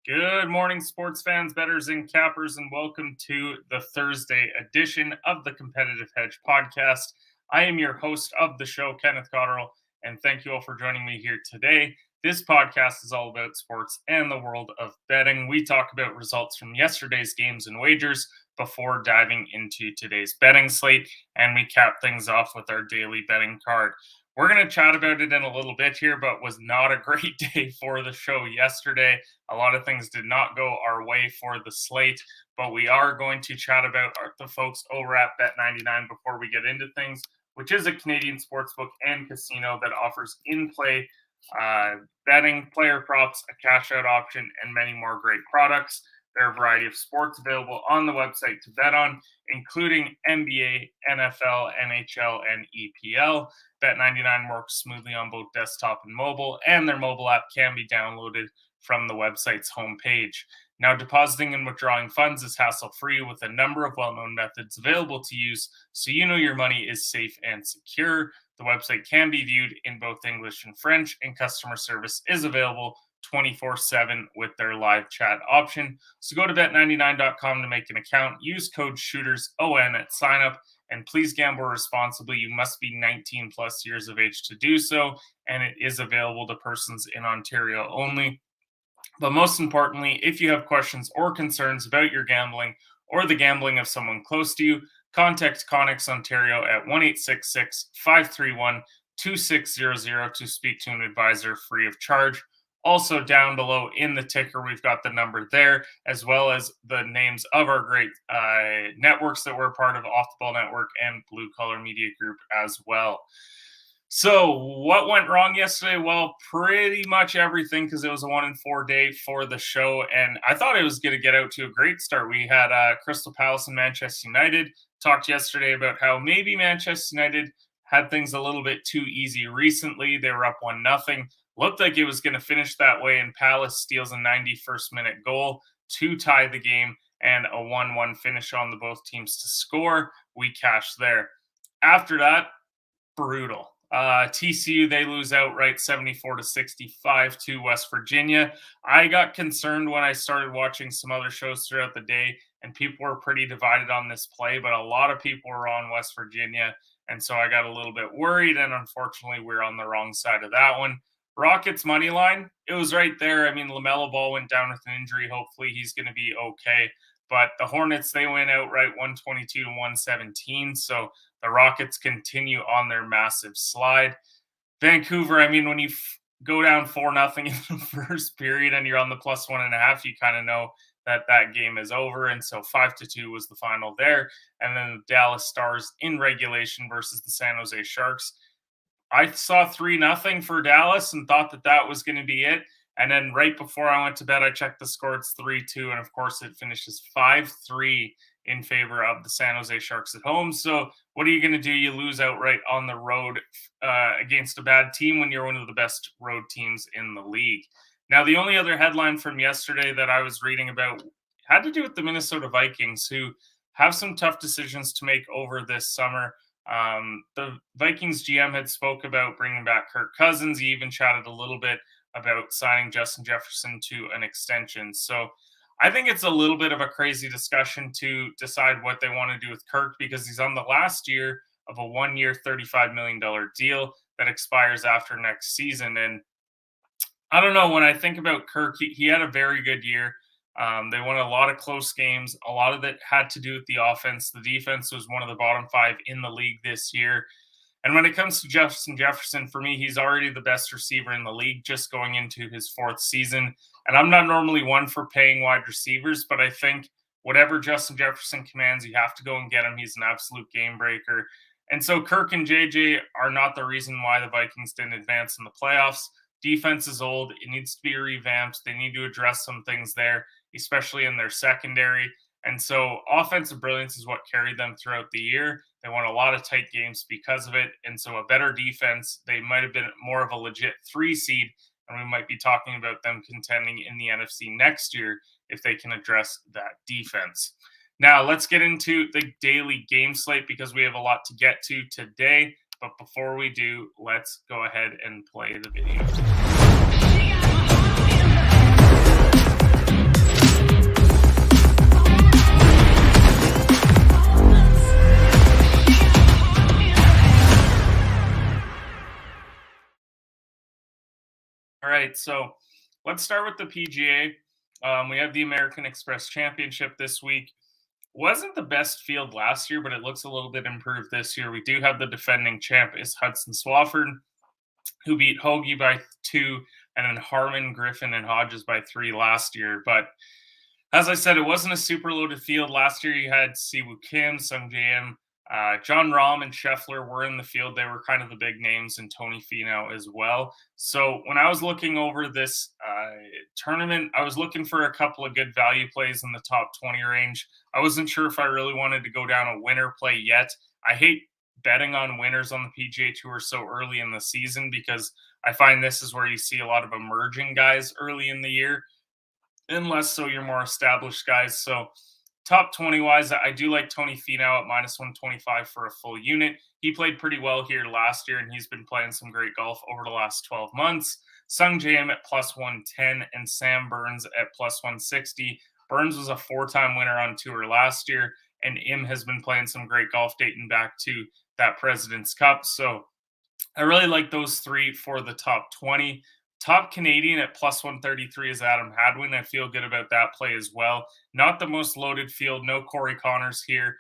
Good morning, sports fans, bettors, and cappers, and welcome to the Thursday edition of the Competitive Hedge podcast. I am your host of the show, Kenneth, and thank you all for joining me here today. This podcast is all about sports and the world of betting. We talk about results from yesterday's games and wagers before diving into today's betting slate, and we cap things off with our daily betting card. We're going to chat about it in a little bit here, but was not a great day for the show yesterday. A lot of things did not go our way for the slate, but we are going to chat about the folks over at Bet99 before we get into things, which is a Canadian sportsbook and casino that offers in-play betting, player props, a cash-out option, and many more great products. There are a variety of sports available on the website to bet on, including NBA, NFL, NHL, and EPL. Bet99 works smoothly on both desktop and mobile, and their mobile app can be downloaded from the website's homepage. Now, depositing and withdrawing funds is hassle-free with a number of well-known methods available to use, so you know your money is safe and secure. The website can be viewed in both English and French, and customer service is available 24/7 with their live chat option. So go to bet99.com to make an account. Use code SHOOTERSON at sign up, and please gamble responsibly. You must be 19 plus years of age to do so, and it is available to persons in Ontario only. But most importantly, if you have questions or concerns about your gambling or the gambling of someone close to you, contact Connex Ontario at 1-866-531-2600 to speak to an advisor free of charge. Also, down below in the ticker, we've got the number there, as well as the names of our great networks that we're a part of, Off the Ball Network and Blue Collar Media Group as well. So what went wrong yesterday? Well, pretty much everything, because it was a 1-4 day for the show, and I thought it was going to get out to a great start. We had Crystal Palace and Manchester United. Talked yesterday about how maybe Manchester United had things a little bit too easy recently. They were up 1-0. Looked like it was going to finish that way, and Palace steals a 91st minute goal to tie the game, and a 1-1 finish on the both teams to score. We cash there. After that, brutal. TCU, they lose outright 74-65 to West Virginia. I got concerned when I started watching some other shows throughout the day, and people were pretty divided on this play, but a lot of people were on West Virginia, and so I got a little bit worried, and unfortunately, we're on the wrong side of that one. Rockets money line, it was right there. I mean, LaMelo Ball went down with an injury. Hopefully he's going to be okay. But the Hornets, they went outright 122-117. So the Rockets continue on their massive slide. Vancouver, I mean, when you go down 4-0 in the first period and you're on the plus 1.5, you kind of know that that game is over. And so 5-2 was the final there. And then the Dallas Stars in regulation versus the San Jose Sharks. I saw 3-0 for Dallas and thought that that was going to be it. And then right before I went to bed, I checked the score. It's 3-2. And of course, it finishes 5-3 in favor of the San Jose Sharks at home. So what are you going to do? You lose outright on the road against a bad team when you're one of the best road teams in the league. Now, the only other headline from yesterday that I was reading about had to do with the Minnesota Vikings, who have some tough decisions to make over this summer. The Vikings GM had spoke about bringing back Kirk Cousins. He even chatted a little bit about signing Justin Jefferson to an extension. So I think it's a little bit of a crazy discussion to decide what they want to do with Kirk, because he's on the last year of a 1-year, $35 million deal that expires after next season. And I don't know, when I think about Kirk, he had a very good year. They won a lot of close games. A lot of it had to do with the offense. The defense was one of the bottom 5 in the league this year. And when it comes to Justin Jefferson, for me, he's already the best receiver in the league, just going into his 4th season. And I'm not normally one for paying wide receivers, but I think whatever Justin Jefferson commands, you have to go and get him. He's an absolute game breaker. And so Kirk and JJ are not the reason why the Vikings didn't advance in the playoffs. Defense is old. It needs to be revamped. They need to address some things there, especially in their secondary. And so offensive brilliance is what carried them throughout the year. They won a lot of tight games because of it. And so a better defense, they might have been more of a legit 3 seed. And we might be talking about them contending in the NFC next year if they can address that defense. Now, let's get into the daily game slate, because we have a lot to get to today. But before we do, let's go ahead and play the video. right, so let's start with the PGA. We have the American Express Championship this week. Wasn't the best field last year, but it looks a little bit improved this year. We do have the defending champ is Hudson Swafford, who beat Hoagie by 2, and then Harmon, Griffin, and Hodges by 3 last year. But as I said, it wasn't a super loaded field. Last year, you had Siwoo Kim, Sung Jae John Rahm, and Scheffler were in the field. They were kind of the big names, and Tony Finau as well. So when I was looking over this tournament, I was looking for a couple of good value plays in the top 20 range. I wasn't sure if I really wanted to go down a winner play yet. I hate betting on winners on the PGA Tour so early in the season because I find this is where you see a lot of emerging guys early in the year, unless so your more established guys. So top 20 wise, I do like Tony Finau at minus 125 for a full unit. He played pretty well here last year, and he's been playing some great golf over the last 12 months. Sung Jae at plus 110 and Sam Burns at plus 160. Burns was a 4-time winner on tour last year, and Im has been playing some great golf dating back to that President's Cup. So I really like those three for the top 20. Top Canadian at plus 133 is Adam Hadwin. I feel good about that play as well. Not the most loaded field. No Corey Connors here.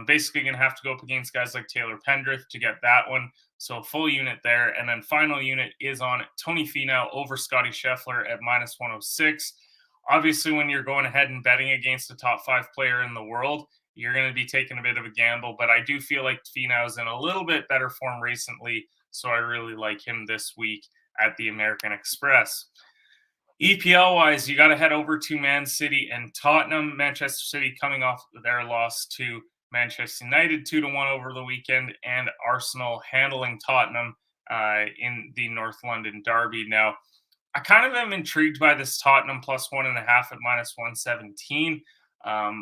Basically going to have to go up against guys like Taylor Pendrith to get that one. So full unit there. And then final unit is on Tony Finau over Scotty Scheffler at minus 106. Obviously, when you're going ahead and betting against a top 5 player in the world, you're going to be taking a bit of a gamble. But I do feel like Finau's in a little bit better form recently. So I really like him this week at the American Express. EPL wise, you got to head over to Man City and Tottenham. Manchester City coming off their loss to Manchester United 2-1 over the weekend, and Arsenal handling Tottenham in the North London derby. Now, I kind of am intrigued by this Tottenham plus 1.5 at minus 117.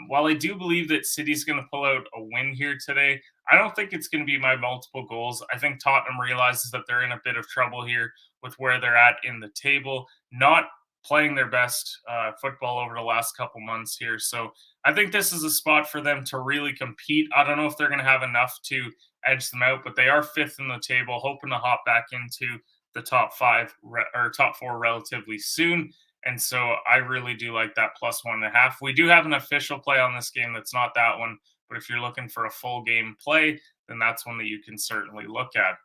While I do believe that City's going to pull out a win here today, I don't think it's going to be my multiple goals. I think Tottenham realizes that they're in a bit of trouble here with where they're at in the table, not playing their best football over the last couple months here. So I think this is a spot for them to really compete. I don't know if they're going to have enough to edge them out, but they are 5th in the table, hoping to hop back into the top 5 or top 4 relatively soon. And so I really do like that plus 1.5. We do have an official play on this game that's not that one, but if you're looking for a full game play, then that's one that you can certainly look at.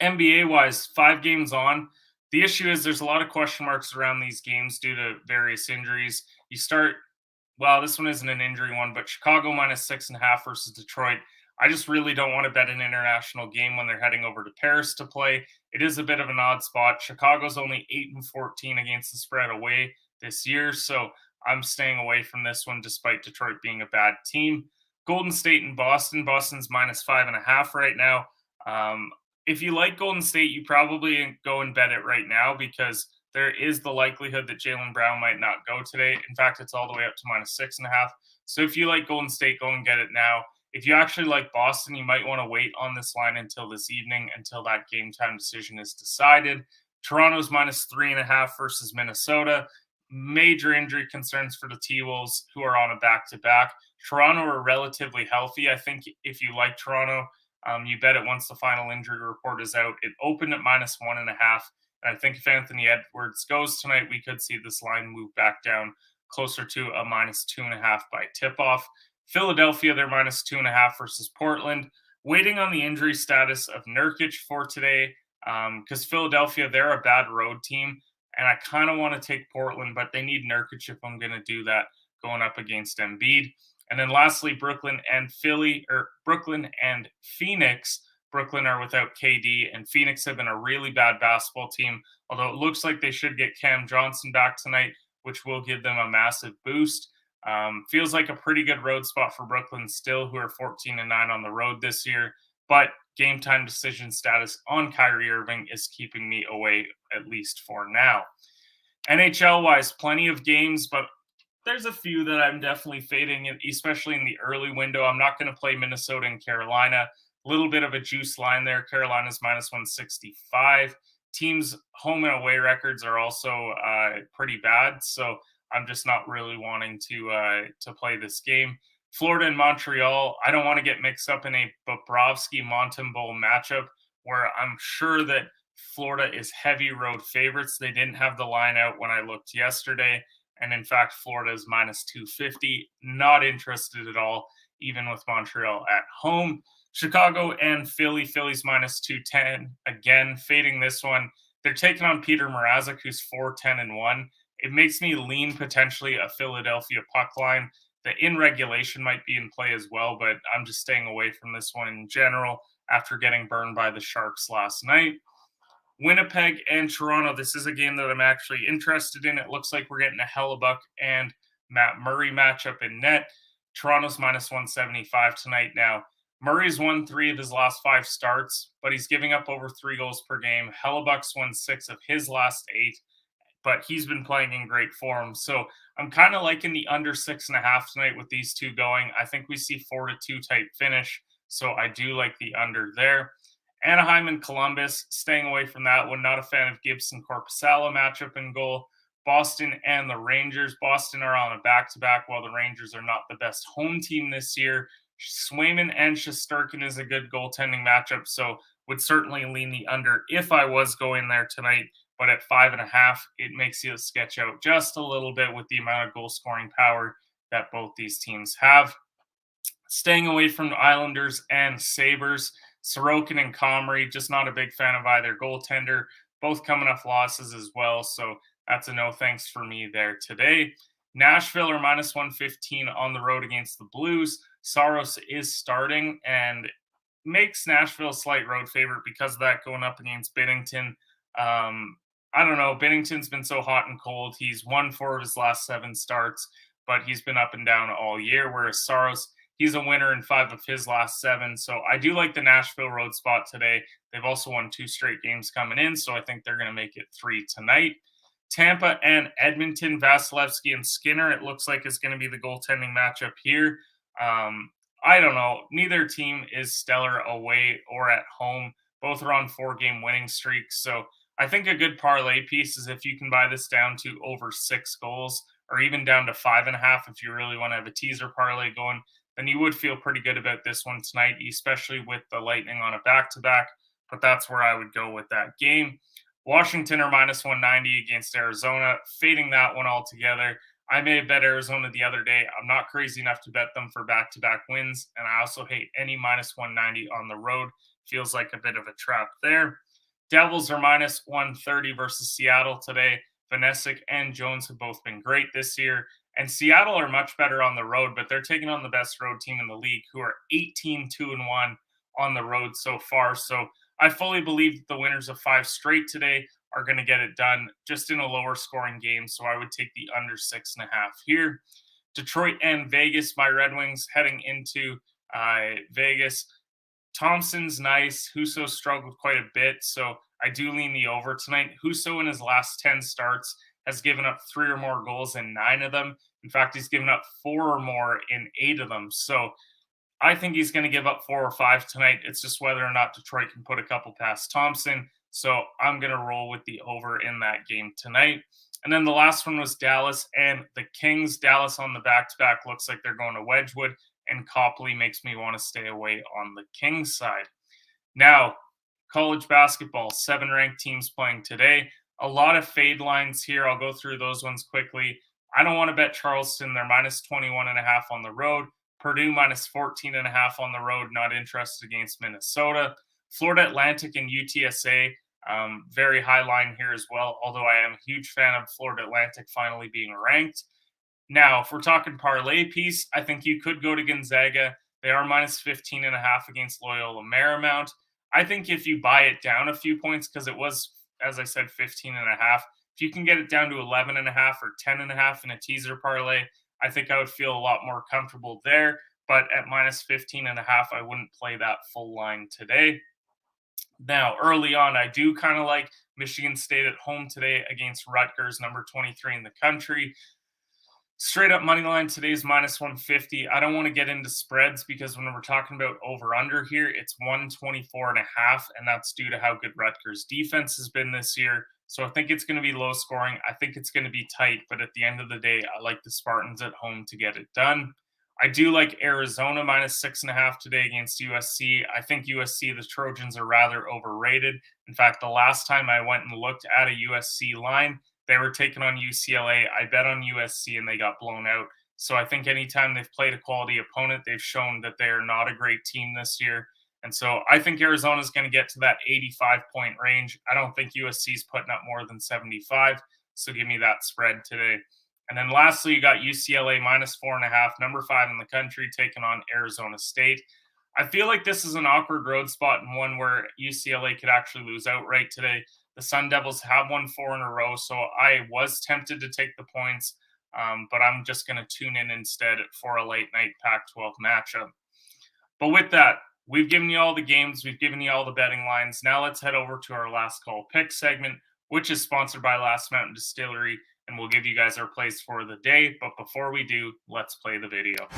NBA wise, 5 games on. The issue is there's a lot of question marks around these games due to various injuries. This one isn't an injury one, but Chicago minus 6.5 versus Detroit. I just really don't want to bet an international game when they're heading over to Paris to play. It is a bit of an odd spot. Chicago's only 8-14 against the spread away this year, so I'm staying away from this one despite Detroit being a bad team. Golden State and Boston. Boston's minus 5.5 right now. If you like Golden State, you probably go and bet it right now because there is the likelihood that Jaylen Brown might not go today. In fact, it's all the way up to minus 6.5. So if you like Golden State, go and get it now. If you actually like Boston, you might want to wait on this line until this evening, until that game time decision is decided. Toronto's minus 3.5 versus Minnesota. Major injury concerns for the T-Wolves, who are on a back-to-back. Toronto are relatively healthy. I think if you like Toronto, you bet it once the final injury report is out. It opened at minus 1.5. And I think if Anthony Edwards goes tonight, we could see this line move back down closer to a minus 2.5 by tip-off. Philadelphia, they're minus 2.5 versus Portland. Waiting on the injury status of Nurkic for today because Philadelphia, they're a bad road team. And I kind of want to take Portland, but they need Nurkic if I'm going to do that going up against Embiid. And then lastly, Brooklyn and Phoenix. Brooklyn are without KD, and Phoenix have been a really bad basketball team, although it looks like they should get Cam Johnson back tonight, which will give them a massive boost. Feels like a pretty good road spot for Brooklyn still, who are 14-9 on the road this year. But game time decision status on Kyrie Irving is keeping me away, at least for now. NHL-wise, plenty of games, but there's a few that I'm definitely fading, especially in the early window. I'm not going to play Minnesota and Carolina. A little bit of a juice line there. Carolina's minus 165. Teams' home and away records are also pretty bad, so I'm just not really wanting to play this game. Florida and Montreal, I don't want to get mixed up in a Bobrovsky-Montembeault matchup where I'm sure that Florida is heavy road favorites. They didn't have the line out when I looked yesterday. And in fact, Florida is minus 250. Not interested at all, even with Montreal at home. Chicago and Philly. Philly's minus 210. Again, fading this one. They're taking on Peter Mrazek, who's 4-10-1. It makes me lean potentially a Philadelphia puck line. The in regulation might be in play as well, but I'm just staying away from this one in general after getting burned by the Sharks last night. Winnipeg and Toronto. This is a game that I'm actually interested in. It looks like we're getting a Hellebuck and Matt Murray matchup in net. Toronto's minus 175 tonight. Now, Murray's won 3 of his last 5 starts, but he's giving up over 3 goals per game. Hellebuck's won 6 of his last 8, but he's been playing in great form. So I'm kind of liking the under 6.5 tonight with these two going. I think we see 4-2 type finish. So I do like the under there. Anaheim and Columbus, staying away from that one. Not a fan of Gibson Korpisalo matchup in goal. Boston and the Rangers. Boston are on a back-to-back while the Rangers are not the best home team this year. Swayman and Shesterkin is a good goaltending matchup, so would certainly lean the under if I was going there tonight. But at 5.5, it makes you sketch out just a little bit with the amount of goal-scoring power that both these teams have. Staying away from Islanders and Sabres. Sorokin and Comrie, just not a big fan of either goaltender. Both coming off losses as well, so that's a no thanks for me there today. Nashville are minus 115 on the road against the Blues. Saros is starting and makes Nashville a slight road favorite because of that going up against Binnington. I don't know. Binnington's been so hot and cold. He's won 4 of his last 7 starts, but he's been up and down all year, whereas Saros, he's a winner in 5 of his last 7. So I do like the Nashville road spot today. They've also won 2 straight games coming in, so I think they're going to make it 3 tonight. Tampa and Edmonton, Vasilevsky and Skinner, it looks like is going to be the goaltending matchup here. I don't know. Neither team is stellar away or at home. Both are on 4-game winning streaks. So I think a good parlay piece is if you can buy this down to over 6 goals or even down to 5.5 if you really want to have a teaser parlay going, then you would feel pretty good about this one tonight, especially with the Lightning on a back-to-back. But that's where I would go with that game. Washington are minus 190 against Arizona, fading that one altogether. I may have bet Arizona the other day. I'm not crazy enough to bet them for back-to-back wins, and I also hate any minus 190 on the road. Feels like a bit of a trap there. Devils are minus 130 versus Seattle today. Vanessic and Jones have both been great this year, and Seattle are much better on the road, but they're taking on the best road team in the league, who are 18-2-1 on the road so far. So I fully believe that the winners of 5 straight today are going to get it done just in a lower scoring game. So I would take the under 6.5 here. Detroit and Vegas, my Red Wings heading into Vegas. Thompson's nice. Husso struggled quite a bit. So I do lean the over tonight. Husso in his last 10 starts has given up 3 or more goals in 9 of them. In fact, he's given up 4 or more in 8 of them. So I think he's going to give up 4 or 5 tonight. It's just whether or not Detroit can put a couple past Thompson. So I'm going to roll with the over in that game tonight. And then the last one was Dallas and the Kings. Dallas on the back-to-back looks like they're going to Wedgwood, and Copley makes me want to stay away on the Kings side. Now, college basketball, 7 ranked teams playing today. A lot of fade lines here. I'll go through those ones quickly. I don't want to bet Charleston. They're minus 21.5 on the road. Purdue minus 14.5 on the road. Not interested against Minnesota. Florida Atlantic and UTSA, very high line here as well, although I am a huge fan of Florida Atlantic finally being ranked. Now, if we're talking parlay piece, I think you could go to Gonzaga. They are minus 15.5 against Loyola Marymount. I think if you buy it down a few points, because it was, as I said, 15.5, if you can get it down to 11.5 or 10.5 in a teaser parlay, I think I would feel a lot more comfortable there. But at minus 15.5, I wouldn't play that full line today. Now, early on, I do kind of like Michigan State at home today against Rutgers, number 23 in the country. Straight up money line today is minus 150. I don't want to get into spreads because when we're talking about over-under here, it's 124.5, and that's due to how good Rutgers' defense has been this year. So I think it's going to be low scoring. I think it's going to be tight, but at the end of the day, I like the Spartans at home to get it done. I do like Arizona minus 6.5 today against USC. I think USC, the Trojans, are rather overrated. In fact, the last time I went and looked at a USC line, they were taking on UCLA. I bet on USC and they got blown out. So I think anytime they've played a quality opponent, they've shown that they are not a great team this year. And so I think Arizona is going to get to that 85-point range. I don't think USC is putting up more than 75. So give me that spread today. And then lastly, you got UCLA minus 4.5, number 5 in the country, taking on Arizona State. I feel like this is an awkward road spot and one where UCLA could actually lose outright today. The Sun Devils have won 4 in a row, so I was tempted to take the points, but I'm just going to tune in instead for a late night Pac-12 matchup. But with that, we've given you all the games, we've given you all the betting lines. Now let's head over to our last call pick segment, which is sponsored by Last Mountain Distillery, and we'll give you guys our plays for the day. But before we do, let's play the video.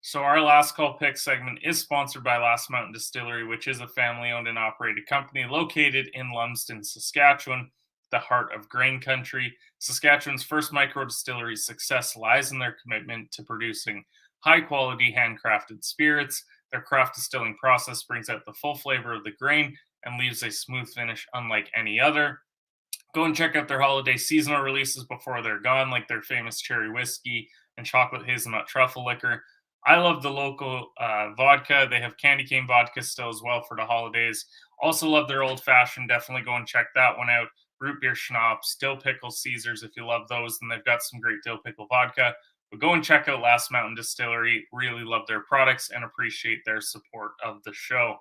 So our last call pick segment is sponsored by Last Mountain Distillery, which is a family-owned and operated company located in Lumsden, Saskatchewan, the heart of grain country. Saskatchewan's first micro distillery's success lies in their commitment to producing high-quality handcrafted spirits. Their craft distilling process brings out the full flavor of the grain and leaves a smooth finish unlike any other. Go and check out their holiday seasonal releases before they're gone, like their famous cherry whiskey and chocolate hazelnut truffle liquor. I love the local vodka. They have candy cane vodka still as well for the holidays. Also love their old fashioned. Definitely go and check that one out. Root beer schnapps, dill pickle Caesars if you love those. And they've got some great dill pickle vodka. But go and check out Last Mountain Distillery. Really love their products and appreciate their support of the show.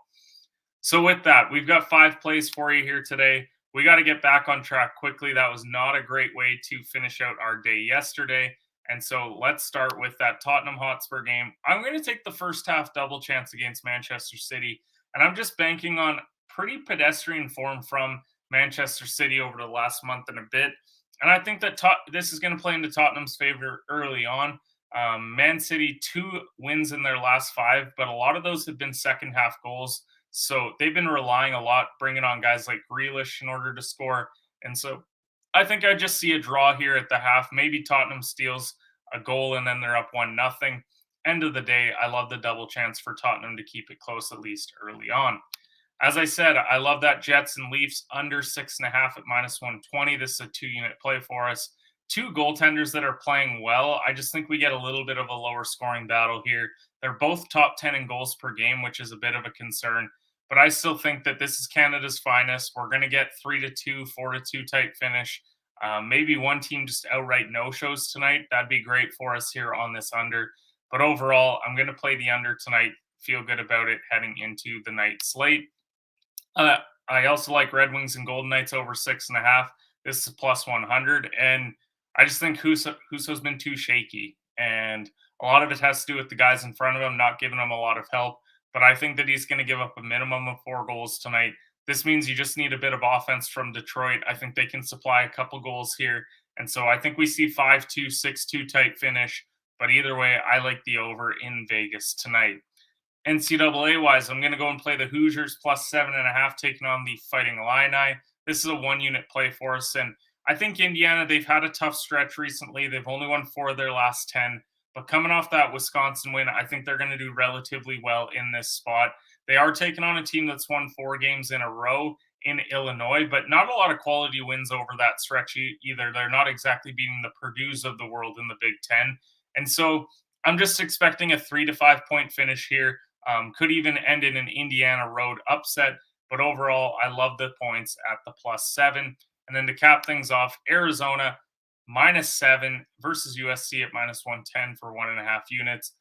So with that, we've got 5 plays for you here today. We got to get back on track quickly. That was not a great way to finish out our day yesterday. And so let's start with that Tottenham Hotspur game. I'm going to take the first half double chance against Manchester City. And I'm just banking on pretty pedestrian form from Manchester City over the last month and a bit. And I think that this is going to play into Tottenham's favor early on. Man City, 2 wins in their last 5, but a lot of those have been second half goals. So they've been relying a lot, bringing on guys like Grealish in order to score. And so I think I just see a draw here at the half. Maybe Tottenham steals a goal and then they're up 1-0. End of the day, I love the double chance for Tottenham to keep it close, at least early on. As I said, I love that Jets and Leafs under 6.5 at minus 120. This is a 2-unit play for us. 2 goaltenders that are playing well. I just think we get a little bit of a lower scoring battle here. They're both top 10 in goals per game, which is a bit of a concern. But I still think that this is Canada's finest. We're going to get 3-2, 4-2 type finish. Maybe one team just outright no-shows tonight. That'd be great for us here on this under. But overall, I'm going to play the under tonight. Feel good about it heading into the night slate. I also like Red Wings and Golden Knights over 6.5. This is plus 100. And I just think Husso's been too shaky. And a lot of it has to do with the guys in front of him not giving him a lot of help. But I think that he's going to give up a minimum of 4 goals tonight. This means you just need a bit of offense from Detroit. I think they can supply a couple goals here. And so I think we see 5-2, 6-2 type finish. But either way, I like the over in Vegas tonight. NCAA-wise, I'm going to go and play the Hoosiers plus 7.5, taking on the Fighting Illini. This is a 1-unit play for us. And I think Indiana, they've had a tough stretch recently. They've only won 4 of their last 10. But coming off that Wisconsin win, I think they're going to do relatively well in this spot. They are taking on a team that's won 4 games in a row in Illinois, but not a lot of quality wins over that stretch either. They're not exactly beating the Purdue's of the world in the Big Ten. And so I'm just expecting a 3 to 5 point finish here. Could even end in an Indiana road upset. But overall, I love the points at the plus 7. And then to cap things off, Arizona minus 7 versus USC at minus 110 for 1.5 units.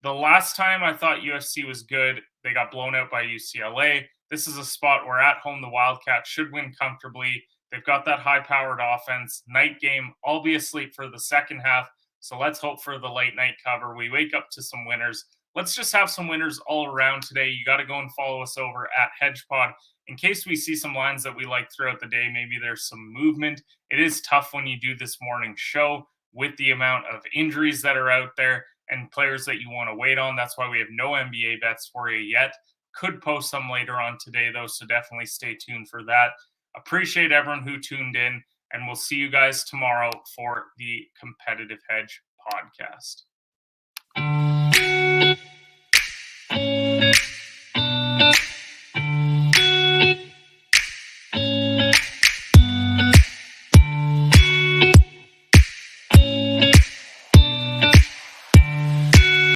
The last time I thought USC was good, they got blown out by UCLA. This is a spot where at home the Wildcats should win comfortably. They've got that high-powered offense. Night game, I'll be asleep for the second half, so let's hope for the late night cover. We wake up to some winners. Let's just have some winners all around today. You got to go and follow us over at HedgePod. In case we see some lines that we like throughout the day, maybe there's some movement. It is tough when you do this morning show with the amount of injuries that are out there. and players that you want to wait on. That's why we have no NBA bets for you yet. Could post some later on today, though, so definitely stay tuned for that. Appreciate everyone who tuned in, and we'll see you guys tomorrow for the Competitive Hedge podcast.